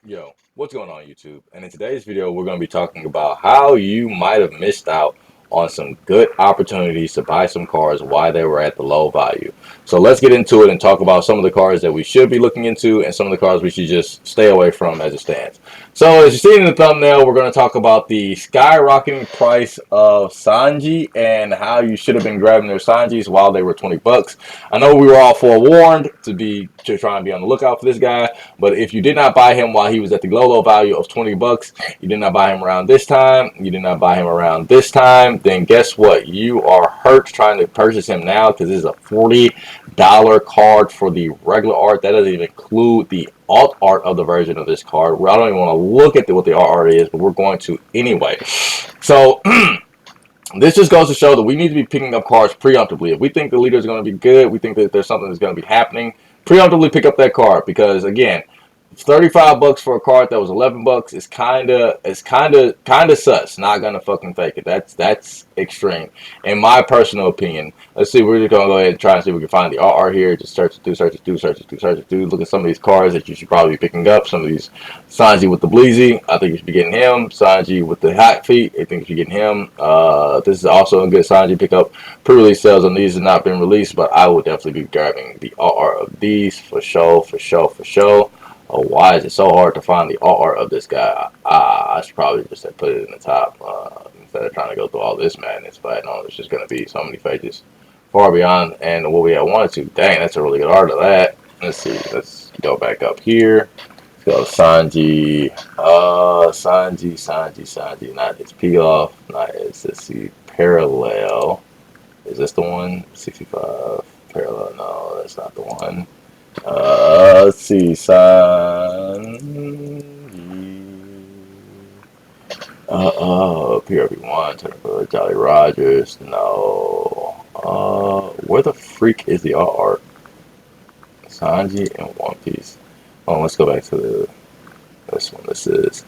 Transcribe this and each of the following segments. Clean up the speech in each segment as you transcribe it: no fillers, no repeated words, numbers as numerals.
Yo, what's going on YouTube? And in today's video, we're going to be talking about how you might have missed out on some good opportunities to buy some cars while they were at the low value. So let's get into it and talk about some of the cars that we should be looking into and some of the cars we should just stay away from as it stands. So as you see in the thumbnail, we're going to talk about the skyrocketing price of Sanji and how you should have been grabbing their Sanjis while they were 20 bucks. I know we were all forewarned to try and be on the lookout for this guy, but if you did not buy him while he was at the low value of 20 bucks, you did not buy him around this time, you did not buy him around this time, then guess what? You are hurt trying to purchase him now because this is a $40 card for the regular art. That doesn't even include the alt art of the version of this card. I don't even want to look at what the alt art is, but we're going to anyway. So this just goes to show that we need to be picking up cards preemptively. If we think the leader is going to be good, we think that there's something that's going to be happening, preemptively pick up that card, because again, 35 bucks for a card that was 11 bucks is kind of sus. Not gonna fucking fake it. That's extreme, in my personal opinion. Let's see. We're just gonna go ahead and try and see if we can find the RR here. Just search it through. Look at some of these cards that you should probably be picking up. Some of these Sanji with the Bleezy. I think you should be getting him. Sanji with the Hot Feet. I think you should be getting him. This is also a good Sanji pickup. Pre-release sales on these have not been released, but I will definitely be grabbing the RR of these for sure. Oh, why is it so hard to find the art of this guy? I should probably just have put it in the top instead of trying to go through all this madness. But no, it's just going to be so many pages far beyond and what we had wanted to. Dang, that's a really good art of that. Let's see. Let's go back up here. Let's go Sanji. Sanji. Not his Pilaf. Not his, let's see, Parallel. Is this the one? 65. Parallel. No, that's not the one. Let's see, PRB1, Technical Jolly Rogers, no. Where the freak is the art? Sanji and One Piece. Oh, let's go back to this one. This is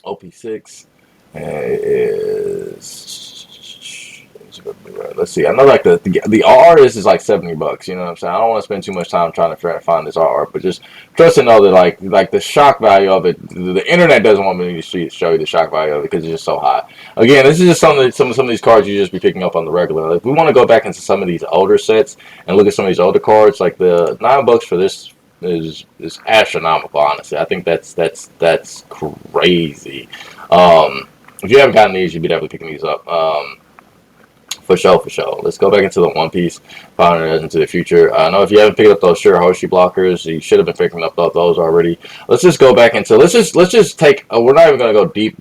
OP6, and it is. Let's see. I know like the artist is like 70 bucks. You know what I'm saying? I don't want to spend too much time trying to find this art, but just trust and know that like the shock value of it, the internet doesn't want me to show you the shock value of it because it's just so high. Again, this is just some of these cards you just be picking up on the regular. Like, we want to go back into some of these older sets and look at some of these older cards. Like the $9 for this is astronomical. Honestly, I think that's crazy. If you haven't gotten these, you'd be definitely picking these up. For sure. Let's go back into the One Piece, Finders into the Future. I know if you haven't picked up those Shirahoshi blockers, you should have been picking up those already. Let's just go back into, let's just take, we're not even going to go deep.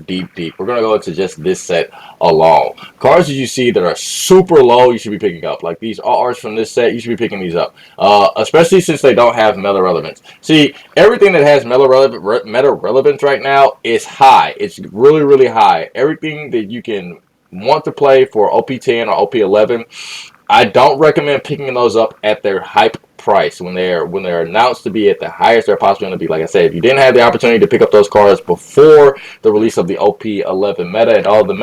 We're going to go into just this set alone. Cards that you see that are super low, you should be picking up. Like these RRs from this set, you should be picking these up. Especially since they don't have meta relevance. See, everything that has meta relevance right now is high. It's really high. Everything that you can want to play for OP10 or OP11, I don't recommend picking those up at their hype price when they're announced to be at the highest they're possibly going to be. Like I said, if you didn't have the opportunity to pick up those cards before the release of the OP11 meta and all the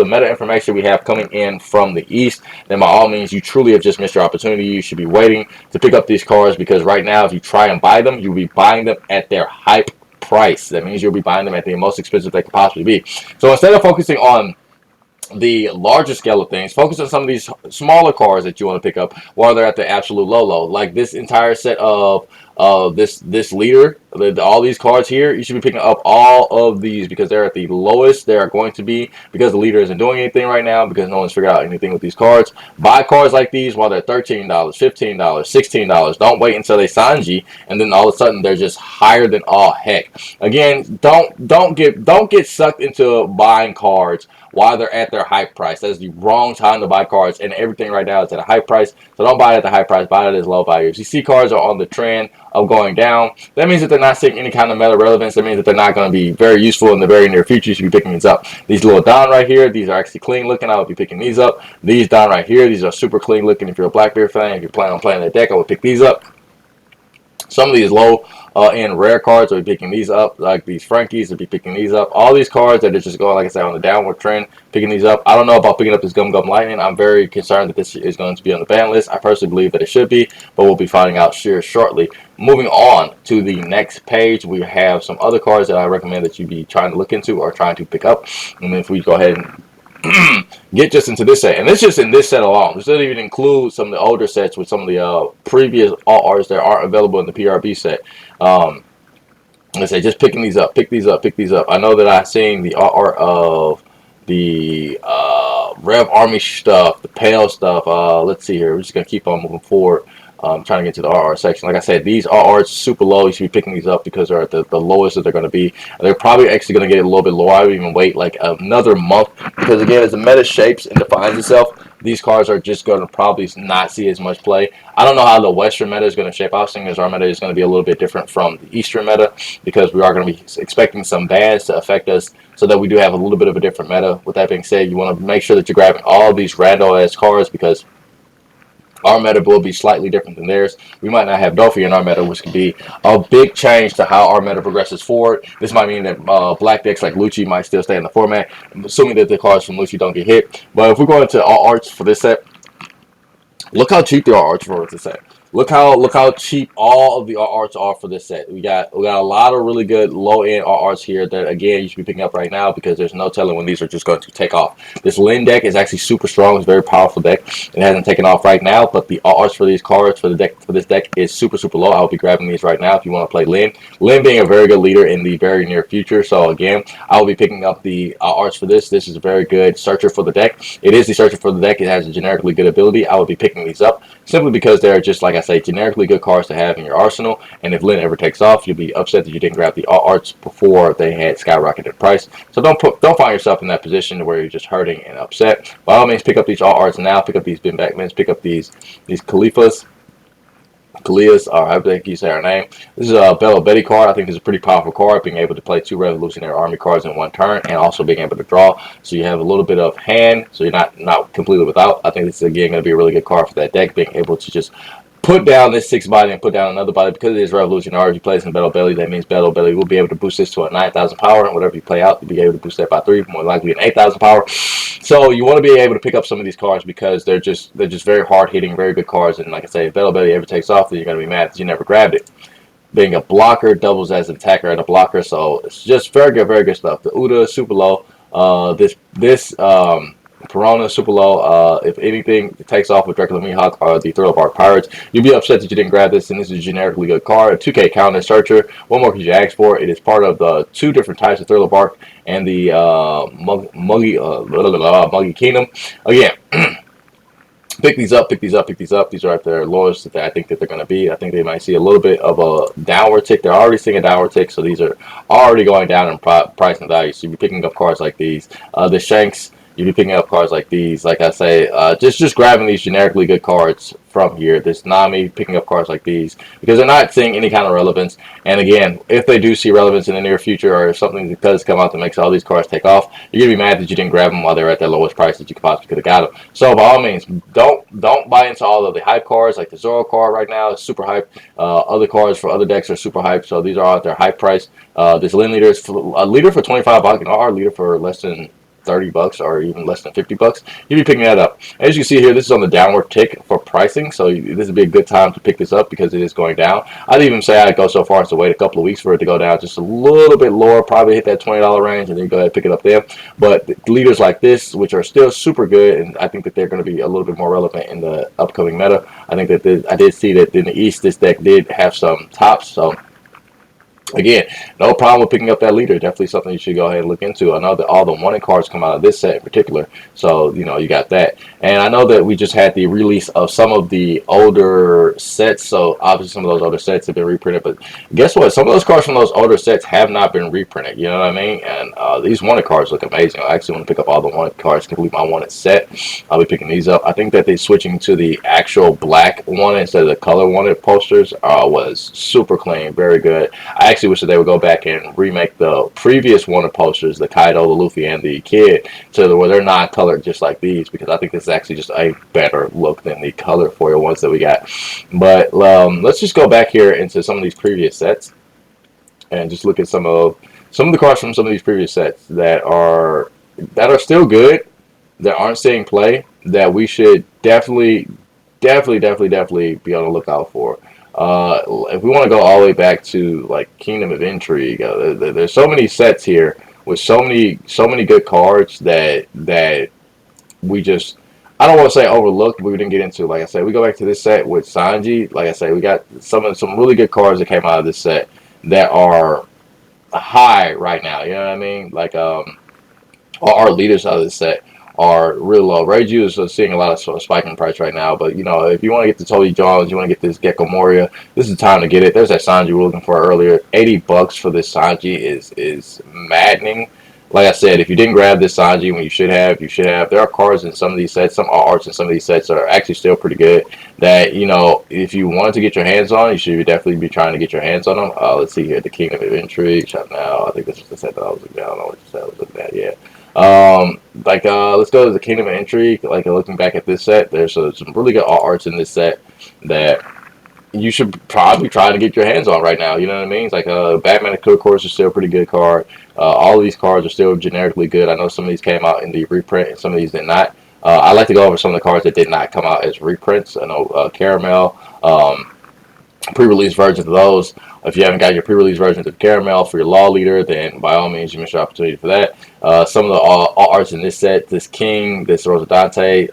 meta information we have coming in from the East, then by all means you truly have just missed your opportunity. You should be waiting to pick up these cards, because right now if you try and buy them, you'll be buying them at their hype price. That means you'll be buying them at the most expensive they could possibly be. So instead of focusing on the larger scale of things, focus on some of these smaller cars that you want to pick up while they're at the absolute low. Like this entire set of this leader, all these cards here, you should be picking up all of these because they're at the lowest they are going to be, because the leader isn't doing anything right now, because no one's figured out anything with these cards. Buy cards like these while they're $13, $15, $16. Don't wait until they Sanji and then all of a sudden they're just higher than all heck. Again, don't get sucked into buying cards while they're at their hype price. That's the wrong time to buy cards, and everything right now is at a high price. So don't buy it at the high price, buy it at low value. If you see cards are on the trend of going down, that means that they're not seeing any kind of meta relevance. That means that they're not going to be very useful in the very near future. You should be picking these up. These little Don right here, these are actually clean looking. I would be picking these up. These Don right here, these are super clean looking. If you're a Blackbeard fan, if you're planning on playing that deck, I would pick these up. Some of these low end rare cards will be picking these up, like these Frankies will be picking these up. All these cards that are just going, like I said, on the downward trend, picking these up. I don't know about picking up this Gum Gum Lightning. I'm very concerned that this is going to be on the ban list. I personally believe that it should be, but we'll be finding out here shortly. Moving on to the next page, we have some other cards that I recommend that you be trying to look into or trying to pick up. And if we go ahead and get just into this set, and it's just in this set alone. This doesn't even include some of the older sets with some of the previous arts that aren't available in the PRB set. Let's say just picking these up, pick these up, pick these up. I know that I've seen the art of the Rev Army stuff, the Pale stuff. Let's see here. We're just gonna keep on moving forward. Trying to get to the RR section. Like I said, these RRs super low. You should be picking these up because they're at the lowest that they're going to be. They're probably actually going to get a little bit lower. I would even wait like another month because, again, as the meta shapes and defines itself, these cards are just going to probably not see as much play. I don't know how the Western meta is going to shape out, seeing as our meta is going to be a little bit different from the Eastern meta because we are going to be expecting some bans to affect us so that we do have a little bit of a different meta. With that being said, you want to make sure that you're grabbing all these rando-ass cards because our meta will be slightly different than theirs. We might not have Dolphy in our meta, which could be a big change to how our meta progresses forward. This might mean that black decks like Lucci might still stay in the format, assuming that the cards from Lucci don't get hit. But if we're going to all arts for this set, look how cheap the arts for this set. Look how cheap all of the arts are for this set. We got a lot of really good low end arts here that, again, you should be picking up right now because there's no telling when these are just going to take off. This Lin deck is actually super strong. It's a very powerful deck. It hasn't taken off right now, but the arts for these cards for this deck is super low. I'll be grabbing these right now if you want to play Lin. Lin being a very good leader in the very near future. So again, I will be picking up the arts for this. This is a very good searcher for the deck. It is the searcher for the deck. It has a generically good ability. I will be picking these up simply because they're just, like I say, generically good cards to have in your arsenal. And if Lin ever takes off, you'll be upset that you didn't grab the arts before they had skyrocketed price. So don't find yourself in that position where you're just hurting and upset. By all means, pick up these arts now. Pick up these Ben Backmans. Pick up these Khalifas. Kalias, or I think you say her name. This is a Bello Betty card. I think this is a pretty powerful card, being able to play 2 Revolutionary Army cards in 1 turn, and also being able to draw. So you have a little bit of hand, so you're not completely without. I think this is, again, going to be a really good card for that deck, being able to just put down this 6 body and put down another body. Because it is Revolutionary, if you play some Battle Belly, that means Battle Belly will be able to boost this to a 9,000 power, and whatever you play out, you'll be able to boost that by 3, more likely an 8,000 power. So you want to be able to pick up some of these cards because they're just very hard hitting, very good cards. And like I say, if Battle Belly ever takes off, then you're going to be mad that you never grabbed it. Being a blocker, doubles as an attacker and a blocker, so it's just very good stuff. The Uda super low. This Perona super low. If anything takes off with Dracula Mihawk or the Thriller Bark Pirates, you'll be upset that you didn't grab this, and this is a generically good card. A 2K counter searcher. What more could you ask for? It is part of the 2 different types of Thriller Bark and the Muggy Kingdom. Again, pick these up, pick these up, pick these up. These are at their lowest that I think that they're going to be. I think they might see a little bit of a downward tick. They're already seeing a downward tick, so these are already going down in price and value. So you'll be picking up cards like these. The Shanks, you'll be picking up cards like these. Like I say, just grabbing these generically good cards from here. This Nami, picking up cards like these because they're not seeing any kind of relevance. And again, if they do see relevance in the near future, or if something does come out that makes all these cards take off, you're gonna be mad that you didn't grab them while they're at their lowest price that you possibly could have got them. So by all means, don't buy into all of the hype cards. Like the Zoro card right now is super hype. Other cards for other decks are super hype. So these are at their hype price. This Lin leader is a leader for 25 bucks, and our leader for less than 30 bucks or even less than 50 bucks, you'll be picking that up. As you can see here, this is on the downward tick for pricing, so this would be a good time to pick this up because it is going down. I'd even say I'd go so far as to wait a couple of weeks for it to go down just a little bit lower, probably hit that $20 range, and then you go ahead and pick it up there. But leaders like this, which are still super good, and I think that they're going to be a little bit more relevant in the upcoming meta. I think that I did see that in the East, this deck did have some tops, so again, no problem with picking up that leader. Definitely something you should go ahead and look into. I know that all the wanted cards come out of this set in particular, so you got that. And I know that we just had the release of some of the older sets, so obviously some of those older sets have been reprinted, but guess what? Some of those cards from those older sets have not been reprinted, you know what I mean? And these wanted cards look amazing. I actually want to pick up all the wanted cards to complete my wanted set. I'll be picking these up. I think that they're switching to the actual black wanted instead of the color wanted posters was super clean, very good. I actually wish that they would go back and remake the previous Wonder posters, the Kaido, the Luffy, and the Kid, to where they're not colored just like these, because I think this is actually just a better look than the color foil ones that we got. But let's just go back here into some of these previous sets and just look at some of the cards from some of these previous sets that are still good, that aren't seeing play, that we should definitely be on the lookout for. If we want to go all the way back to like Kingdom of Intrigue, there's so many sets here with so many good cards that we just, I don't want to say overlooked, but we didn't get into. Like I said, we go back to this set with Sanji. Like I said, we got some really good cards that came out of this set that are high right now. You know what I mean? Like our leaders out of this set are real low. Reiju is seeing a lot of sort of spike in price right now, but you know, if you want to get the Tony Jones, you want to get this Gecko Moria, this is the time to get it. There's that Sanji we were looking for earlier. $80 for this Sanji is maddening. Like I said, if you didn't grab this Sanji when you should have, you should have. There are cards in some of these sets, some arts in some of these sets are actually still pretty good. That, you know, if you wanted to get your hands on, you should definitely be trying to get your hands on them. Let's see here, the Kingdom of Intrigue. Shop now. I think this was the set that I was looking at. I don't know what set I was looking at. Yeah. Let's go to the Kingdom of Intrigue. Like looking back at this set, there's some really good arts in this set that you should probably try to get your hands on right now. You know what I mean? It's like Batman and Code Course is still a pretty good card. All of these cards are still generically good. I know some of these came out in the reprint and some of these did not. I like to go over some of the cards that did not come out as reprints. I know Caramel, pre-release versions of those. If you haven't got your pre-release versions of Caramel for your Law Leader, then by all means you missed your opportunity for that. Some of the arts in this set, this King, this Rosadante,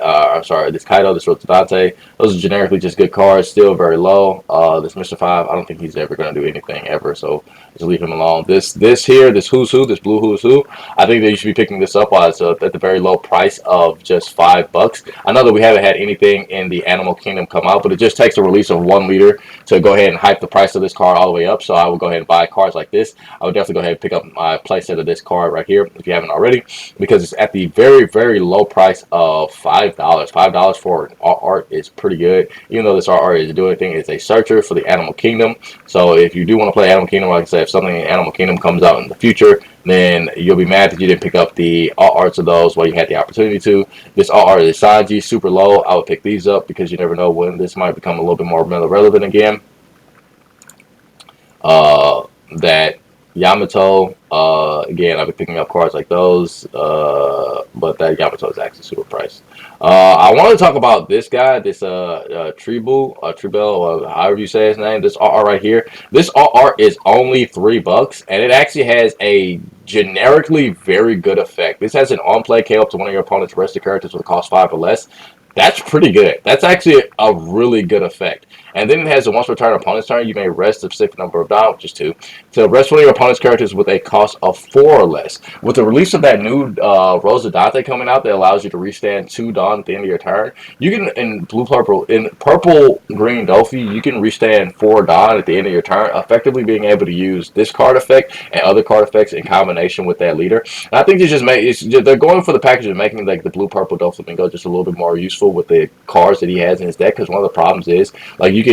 this Kaido, this Rosadante, those are generically just good cards, still very low. This Mr. 5, I don't think he's ever going to do anything ever, so just leave him alone. This here, this Who's Who, this Blue Who's Who, I think that you should be picking this up while it's at the very low price of just $5. I know that we haven't had anything in the Animal Kingdom come out, but it just takes the release of one leader to go ahead and hype the price of this card all the way up, so I would go ahead and buy cards like this. I would definitely go ahead and pick up my playset of this card right here, if you haven't already, because it's at the very low price of $5. $5 for art is pretty good. Even though this art is doing anything, it's a searcher for the Animal Kingdom. So if you do want to play Animal Kingdom, like I said, if something in Animal Kingdom comes out in the future, then you'll be mad that you didn't pick up the arts of those while you had the opportunity to. This art is Sanji, super low. I would pick these up because you never know when this might become a little bit more relevant again. That Yamato, again, I've been picking up cards like those, but that Yamato is actually super priced. I want to talk about this guy, this Tribel, or however you say his name, this art right here. This art is only $3, and it actually has a generically very good effect. This has an on-play KO up to one of your opponent's rested characters with a cost 5 or less. That's pretty good. That's actually a really good effect. And then it has a once per turn opponent's turn, you may rest a specific number of down, which is 2, to rest one of your opponent's characters with a cost of 4 or less. With the release of that new Rosadante coming out that allows you to restand 2 Dawn at the end of your turn, you can, in purple green Dofi, you can restand 4 Dawn at the end of your turn, effectively being able to use this card effect and other card effects in combination with that leader. And I think they're going for the package of making like the blue purple Doflamingo just a little bit more useful with the cards that he has in his deck, because one of the problems is like you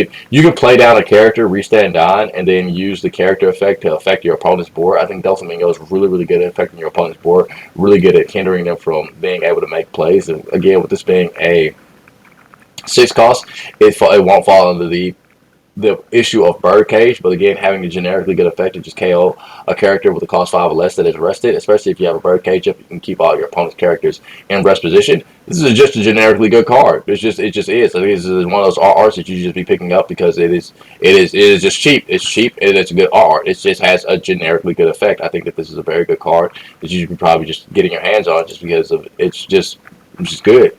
can play down a character, restand Dawn, and then use the character effect to affect your opponent's board. I think Doflamingo is really good at affecting your opponent's board, really good at hindering them from being able to make plays. And again, with this being a 6 cost, it won't fall under the issue of Birdcage, but again, having a generically good effect to just KO a character with a cost 5 or less that is rested, especially if you have a Birdcage up, you can keep all your opponent's characters in rest position. This is just a generically good card. It just is. I think this is one of those arts that you just be picking up because it is just cheap. It's cheap and it's a good art. It just has a generically good effect. I think that this is a very good card that you should be probably just getting your hands on just because of it's just good.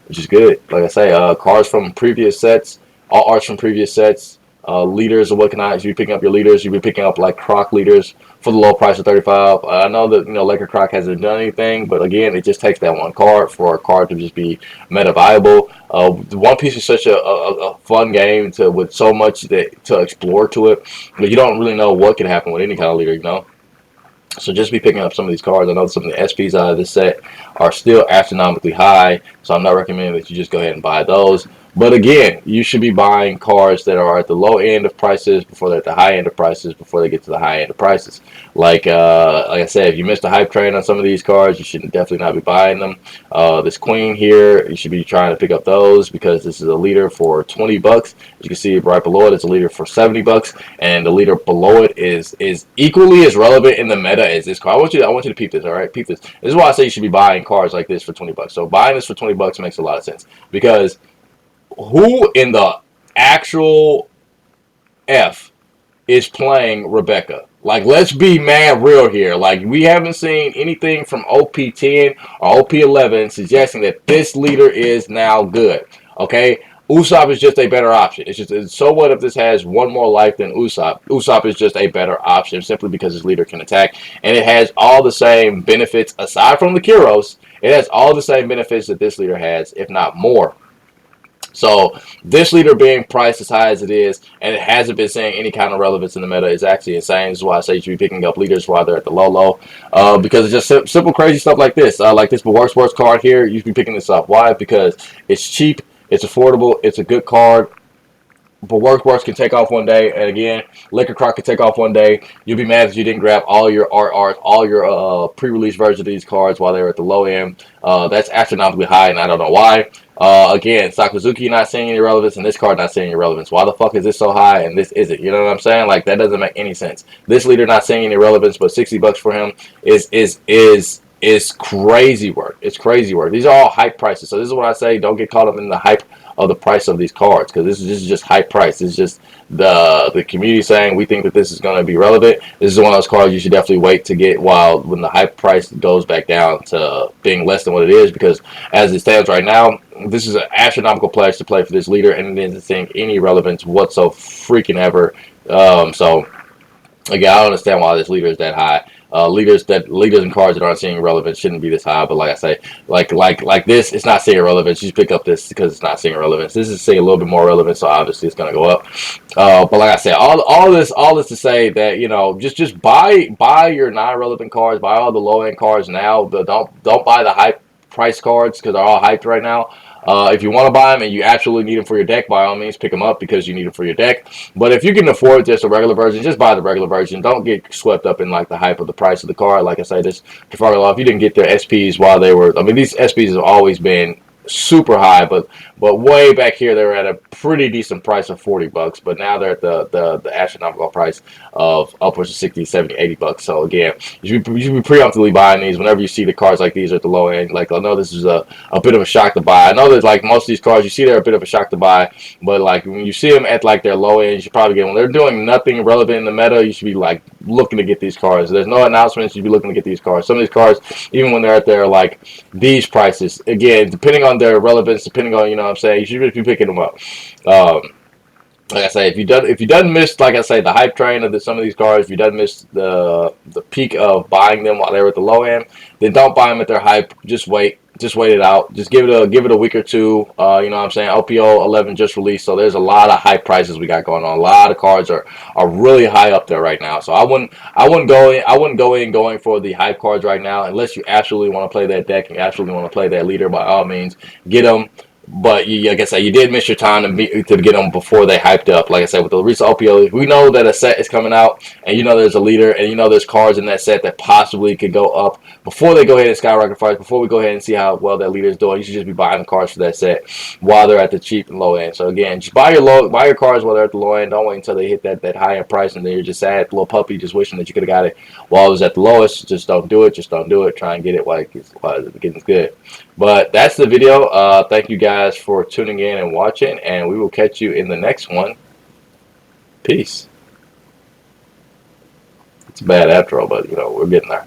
It's just good. Like I say, cards from previous sets, all arts from previous sets, leaders or whatnot. You'll be picking up your leaders. You'll be picking up like Croc leaders for the low price of 35. I know that Laker Croc hasn't done anything, but again, it just takes that one card for a card to just be meta viable. One Piece is such a fun game with so much to explore to it, but you don't really know what can happen with any kind of leader, So just be picking up some of these cards. I know some of the SPs out of this set are still astronomically high, so I'm not recommending that you just go ahead and buy those. But again, you should be buying cars that are at the low end of prices before they're at the high end of prices before they get to the high end of prices. Like I said, if you missed the hype train on some of these cars, you should definitely not be buying them. This Queen here, you should be trying to pick up those because this is a leader for 20 bucks. As you can see right below it, it's a leader for 70 bucks, and the leader below it is equally as relevant in the meta as this car. I want you to peep this, all right? Peep this. This is why I say you should be buying cars like this for 20 bucks. So buying this for 20 bucks makes a lot of sense because who in the actual F is playing Rebecca? Like, let's be mad real here. Like, we haven't seen anything from OP10 or OP11 suggesting that this leader is now good. Okay? Usopp is just a better option. So what if this has one more life than Usopp? Usopp is just a better option simply because his leader can attack. And it has all the same benefits, aside from the Kyros, it has all the same benefits that this leader has, if not more. So this leader being priced as high as it is, and it hasn't been seeing any kind of relevance in the meta, is actually insane. This is why I say you should be picking up leaders while they're at the low, because it's just simple, crazy stuff like this. Like this Bulwark Sports card here, you should be picking this up. Why? Because it's cheap, it's affordable, it's a good card. Bulwark Sports can take off one day, and again, Liquor Croc can take off one day. You'll be mad if you didn't grab all your RRs, all your pre-release versions of these cards while they were at the low end. That's astronomically high, and I don't know why. Again, Sakazuki not seeing any relevance, and this card not seeing any relevance. Why the fuck is this so high and this isn't? You know what I'm saying? Like, that doesn't make any sense. This leader not seeing any relevance, but 60 bucks for him is crazy work. It's crazy work. These are all hype prices. So this is what I say: don't get caught up in the hype of the price of these cards, because this is just high price. This is just the community saying we think that this is going to be relevant. This is one of those cards you should definitely wait to get when the hype price goes back down to being less than what it is, because as it stands right now, this is an astronomical price to play for this leader, and it isn't seeing any relevance whatsoever freaking ever. So again, I don't understand why this leader is that high. Leaders and cards that aren't seeing relevance shouldn't be this high. But like I say, like this, it's not seeing relevance. You just pick up this because it's not seeing relevance. This is seeing a little bit more relevance, so obviously it's gonna go up. But like I said, all this to say that, you know, just buy your non-relevant cards, buy all the low end cards now. Don't buy the hype price cards because they're all hyped right now. If you want to buy them and you absolutely need them for your deck, by all means, pick them up because you need them for your deck. But if you can afford just a regular version, just buy the regular version. Don't get swept up in like the hype of the price of the card. Like I say, this Trafalgar Law, if you didn't get their SPs while they were, I mean, these SPs have always been super high, but way back here they were at a pretty decent price of 40 bucks, but now they're at the astronomical price of upwards of 60, 70, 80 bucks. So again, you should be preemptively buying these whenever you see the cards like these at the low end. Like, I know this is a bit of a shock to buy. I know that like most of these cards you see they're a bit of a shock to buy, but like when you see them at like their low end, you should probably get, when they're doing nothing relevant in the meta, you should be like looking to get these cards. There's no announcements, you'd be looking to get these cards. Some of these cards, even when they're at their like these prices, again, depending on their relevance, depending on, you know what I'm saying, you should be picking them up. Like I say, if you done miss, like I say, the hype train of some of these cards, if you done miss the peak of buying them while they were at the low end, then don't buy them at their hype. Just wait it out. Just give it a week or two. You know what I'm saying? OPO 11 just released, so there's a lot of hype prices we got going on. A lot of cards are really high up there right now. So I wouldn't go in going for the hype cards right now unless you absolutely want to play that deck and absolutely want to play that leader. By all means, get them. But like I said, you did miss your time to get them before they hyped up. Like I said, with the recent OPO, we know that a set is coming out, and you know there's a leader, and you know there's cards in that set that possibly could go up before they go ahead and skyrocket price. Before we go ahead and see how well that leader is doing, you should just be buying the cards for that set while they're at the cheap and low end. So again, just buy your cards while they're at the low end. Don't wait until they hit that high end price, and then you're just sad, little puppy, just wishing that you could have got it while it was at the lowest. Just don't do it. Just don't do it. Try and get it while it's getting good. But that's the video. Thank you guys for tuning in and watching, and we will catch you in the next one. Peace. It's a bad outro, but you know, we're getting there.